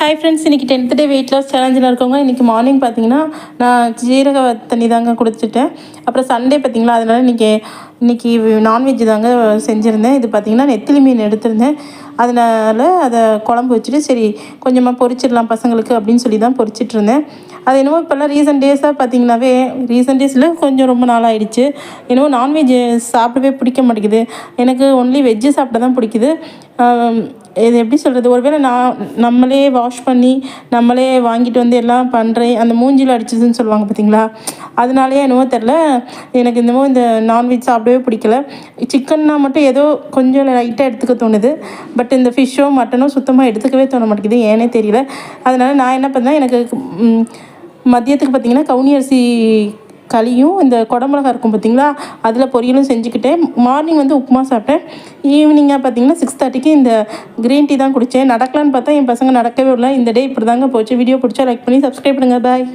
Hi friends, இன்றைக்கி 10th day weight loss சேலஞ்சில் இருக்கவங்க. இன்றைக்கி மார்னிங் பார்த்தீங்கன்னா நான் ஜீரக தண்ணி தாங்க குடிச்சிட்டேன். அப்புறம் சண்டே பார்த்தீங்களா, அதனால் இன்றைக்கி நான்வெஜ் தாங்க செஞ்சுருந்தேன். இது பார்த்திங்கன்னா நெத்திலி மீன் எடுத்திருந்தேன். அதனால் அதை குழம்பு வச்சுட்டு சரி கொஞ்சமாக பொரிச்சிடலாம் பசங்களுக்கு அப்படின்னு சொல்லி தான் பொரிச்சிட்ருந்தேன். அது என்னமோ இப்போல்லாம் ரீசன்ட் டேஸாக பார்த்தீங்கன்னாவே, ரீசன்ட் டேஸில் கொஞ்சம் ரொம்ப நாள் ஆகிடுச்சு, என்னமோ நான்வெஜ் சாப்பிடவே பிடிக்க மாட்டேங்குது. எனக்கு ஒன்லி வெஜ்ஜு சாப்பிட தான் பிடிக்குது. இது எப்படி சொல்கிறது, ஒருவேளை நம்மளே வாஷ் பண்ணி நம்மளே வாங்கிட்டு வந்து எல்லாம் பண்ணுறேன், அந்த மூஞ்சியில் அடிச்சதுன்னு சொல்லுவாங்க பார்த்தீங்களா, அதனாலேயே என்னவோ தெரில, எனக்கு என்னமோ இந்த நான்வெஜ் சாப்பிடவே பிடிக்கல. சிக்கன்னா மட்டும் ஏதோ கொஞ்சம் லைட்டாக எடுத்துக்க தோணுது. பட் இந்த ஃபிஷ்ஷோ மட்டனோ சுத்தமாக எடுத்துக்கவே தோண மாட்டேங்குது, ஏன்னே தெரியல. அதனால் நான் என்ன பண்ணேன், எனக்கு மதியத்துக்கு பார்த்திங்கன்னா கவுனி அரிசி களியும் இந்த குடமிளகா இருக்கும் பார்த்திங்களா, அதில் பொரியலும் செஞ்சுக்கிட்டேன். மார்னிங் வந்து உப்புமா சாப்பிட்டேன். ஈவினிங்காக பார்த்திங்கன்னா 6:30க்கு இந்த க்ரீன் டீ தான் குடித்தேன். நடக்கலான்னு பார்த்தா என் பசங்க நடக்கவே இல்லை. இந்த டே இப்படி தாங்க போச்சு. வீடியோ பிடிச்சா லைக் பண்ணி சப்ஸ்கிரைப் பண்ணுங்கள். பாய்.